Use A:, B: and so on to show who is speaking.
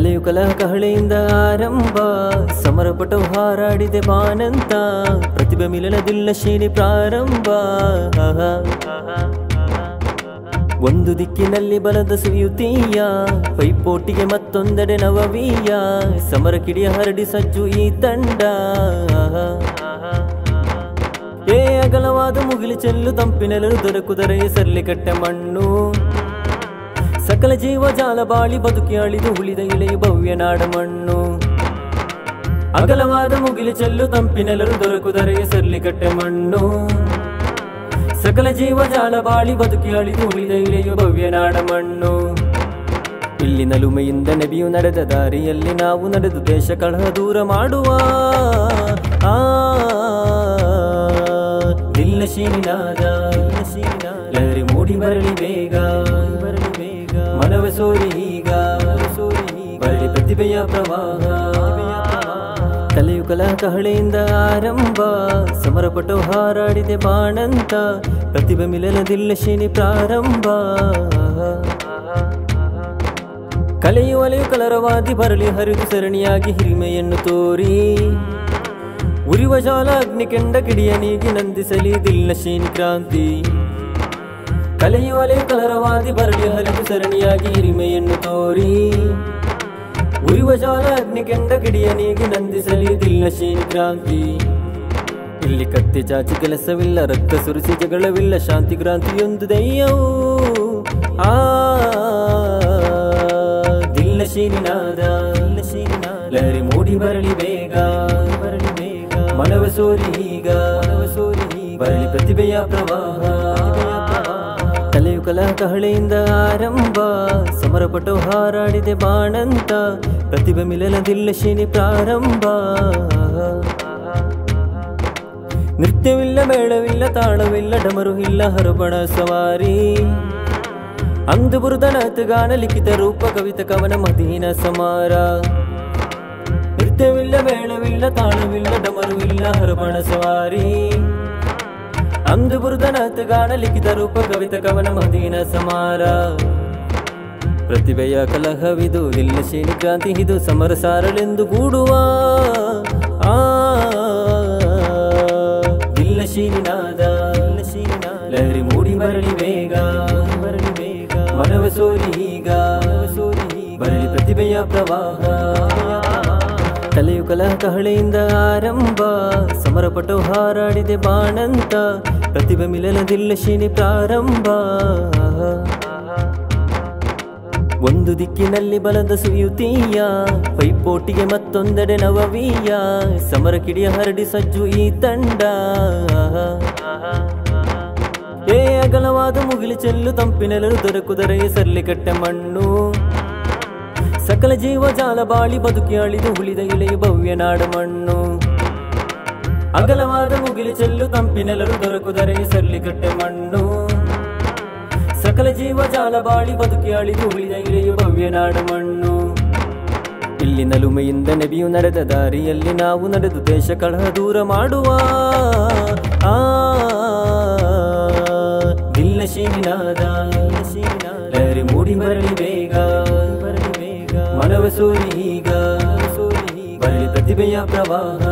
A: ಕಲೆಯು ಕಲಹ ಕಹಳೆಯಿಂದ ಆರಂಭ ಸಮರಪಟು ಹಾರಾಡಿದೆ ಬಾನಂತ ಪ್ರತಿಭೆ ಮಿಲನದಿಲ್ಲ ಶ್ರೇಣಿ ಪ್ರಾರಂಭ ಒಂದು ದಿಕ್ಕಿನಲ್ಲಿ ಬಲದ ಸುಯುತಿಯ ಪೈಪೋಟಿಗೆ ಮತ್ತೊಂದೆಡೆ ನವವೀಯ ಸಮರ ಕಿಡಿಯ ಹರಡಿ ಸಜ್ಜು ಈ ತಂಡ ಅಗಲವಾದ ಮುಗಿಲು ಚೆಲ್ಲು ತಂಪಿನೆಲ್ಲರೂ ದೊರಕುದರೆ ಸರ್ಲಿ ಕಟ್ಟೆ ಮಣ್ಣು ಸಕಲ ಜೀವ ಜಾಲ ಬಾಳಿ ಬದುಕಿ ಅಳಿದು ಉಳಿದ ಇಳೆಯ ಭವ್ಯ ನಾಡ ಮಣ್ಣು ಅಗಲವಾದ ಮುಗಿಲು ಚೆಲ್ಲು ತಂಪಿನೆಲ್ಲರೂ ದೊರಕುದರೆ ಸರ್ಲಿ ಕಟ್ಟೆ ಮಣ್ಣು ಸಕಲ ಜೀವ ಜಾಲ ಬಾಳಿ ಬದುಕಿ ಅಳಿದು ಉಳಿದ ಇಳೆಯ ಭವ್ಯ ನಾಡ ಮಣ್ಣು ಇಲ್ಲಿ ನಲುಮೆಯಿಂದ ನಬಿಯು ನಡೆದ ದಾರಿಯಲ್ಲಿ ನಾವು ನಡೆದು ದೇಶ ಕಳಹ ದೂರ ಮಾಡುವ ದಿಲ್ಲ ಶೀನಿನಾದ ಲಹರಿ ಮೂಡಿ ಬರಲಿ ಬೇಗ ಮನವ ಸೋರಿ ಈಗ ಬರಲಿ ಪ್ರತಿಭೆಯ ಪ್ರವಾಹ ಕಲೆಯು ಕಲಹ ಕಹಳೆಯಿಂದ ಆರಂಭ ಸಮರಪಟು ಹಾರಾಡಿದೆ ಬಾಣಂತ ಪ್ರತಿಭೆ ಮಿಲನದಿಲ್ಲ ಶ್ರೇಣಿ ಪ್ರಾರಂಭ ಕಲೆಯು ಅಲೆಯು ಕಲರವಾದಿ ಬರಲಿ ಹರಿದು ಸರಣಿಯಾಗಿ ಹಿರಿಮೆಯನ್ನು ತೋರಿ ಉರಿವ ಜಾಲ ಅಗ್ನಿ ಕೆಂಡ ಕಿಡಿಯನಿಗೆ ನಂದಿಸಲಿ ದಿಲ್ಲ ಶ್ರೇಣಿ ಕ್ರಾಂತಿ ಕಲೆಯು ಅಲೆಯು ಕಲರವಾದಿ ಬರಲಿ ಹರಿದು ಸರಣಿಯಾಗಿ ಹಿರಿಮೆಯನ್ನು ತೋರಿ ಉರಿವ ಜಾಲ ಅಗ್ನಿ ಕೆಂಡ ಕಿಡಿಯನಿಗೆ ನಂದಿಸಲಿ ದಿಲ್ಲ ಶ್ರೇಣಿ ಕ್ರಾಂತಿ ಇಲ್ಲಿ ಕತ್ತಿ ಚಾಚಿ ಕೆಲಸವಿಲ್ಲ ರಕ್ತ ಸುರಿಸಿ ಜಗಳವಿಲ್ಲ ಶಾಂತಿ ಕ್ರಾಂತಿಯೊಂದು ದಯ್ಯವು ದಿಲ್ಲ ಶ್ರೀನಾದ ಲಹರಿ ಮೂಡಿ ಬರಲಿ ಬೇಗ ಮನವ ಸೋರಿ ಈಗ ಬರಲಿ ಪ್ರತಿಭೆಯ ಪ್ರವಾಹ ಕಲೆಯು ಕಲಹ ಕಹಳೆಯಿಂದ ಆರಂಭ ಸಮರಪಟು ಹಾರಾಡಿದೆ ಬಾಣಂತ ಪ್ರತಿಭೆ ಮಿಲನದಿಲ್ಲ ಶ್ರೇಣಿ ಪ್ರಾರಂಭ ನೃತ್ಯವಿಲ್ಲ ಮೇಳವಿಲ್ಲ ತಾಳವಿಲ್ಲ ಡಮರು ಇಲ್ಲ ಹರಬಣ ಸವಾರಿ ಅಂದು ಬುರುದನಾಥಗಾನ ಲಿಖಿತ ರೂಪ ಕವಿತ ಕವನ ಮದೀನ ಸಮಾರ ನೃತ್ಯವಿಲ್ಲ ಮೇಳವಿಲ್ಲ ತಾಳವಿಲ್ಲ ಡಮರು ಇಲ್ಲ ಹರಬಣ ಸವಾರಿ ಅಂದು ಬುರುದನಾಥಗಾನ ಲಿಖಿತ ರೂಪ ಕವಿತ ಕವನ ಮದೀನ ಸಮಾರ ಪ್ರತಿಭೆಯ ಕಲಹವಿದು ದಿಲ್ಲ ಶ್ರೇಣಿ ಕ್ರಾಂತಿ ಇದು ಸಮರ ಸಾರಳೆಂದು ಗೂಡುವ ದಿಲ್ಲ ಶ್ರೀನಾದ ಲಹರಿ ಮೂಡಿ ಬರಲಿ ಬೇಗ ಮನವ ಸೋರಿ ಈಗ ಬರಲಿ ಪ್ರತಿಭೆಯ ಪ್ರವಾಹ ಕಲೆಯು ಕಲಹ ಕಹಳೆಯಿಂದ ಆರಂಭ ಸಮರಪಟು ಹಾರಾಡಿದೆ ಬಾಣಂತ ಪ್ರತಿಭೆ ಮಿಲನದಿಲ್ಲ ಶ್ರೇಣಿ ಪ್ರಾರಂಭ ಒಂದು ದಿಕ್ಕಿನಲ್ಲಿ ಬಲದ ಸುಯುತಿಯ ಪೈಪೋಟಿಗೆ ಮತ್ತೊಂದೆಡೆ ನವವೀಯ ಸಮರ ಕಿಡಿಯ ಹರಡಿ ಸಜ್ಜು ಈ ತಂಡ ಅಗಲವಾದ ಮುಗಿಲು ಚೆಲ್ಲು ತಂಪಿನೆಲ್ಲರೂ ದೊರಕುದರೆ ಸರ್ಲಿ ಕಟ್ಟೆ ಮಣ್ಣು ಸಕಲ ಜೀವ ಜಾಲ ಬಾಳಿ ಬದುಕಿ ಅಳಿದು ಉಳಿದ ಇಳೆಯ ಭವ್ಯ ನಾಡ ಮಣ್ಣು ಅಗಲವಾದ ಮುಗಿಲು ಚೆಲ್ಲು ತಂಪಿನೆಲ್ಲರೂ ದೊರಕುದರೆ ಸರ್ಲಿ ಕಟ್ಟೆ ಮಣ್ಣು ಸಕಲ ಜೀವ ಜಾಲ ಬಾಳಿ ಬದುಕಿ ಅಳಿದು ಉಳಿದ ಇಳೆಯ ಭವ್ಯ ನಾಡ ಮಣ್ಣು ಇಲ್ಲಿ ನಲುಮೆಯಿಂದ ನಬಿಯು ನಡೆದ ದಾರಿಯಲ್ಲಿ ನಾವು ನಡೆದು ದೇಶ ಕಳಹ ದೂರ ಮಾಡುವ ದಿಲ್ಲ ಶೀನಿನಾದ ಲಹರಿ ಮೂಡಿ ಬರಲಿ ಬೇಗ ಮನವ ಸೋರಿ ಈಗ ಬರಲಿ ಪ್ರತಿಭೆಯ ಪ್ರವಾಹ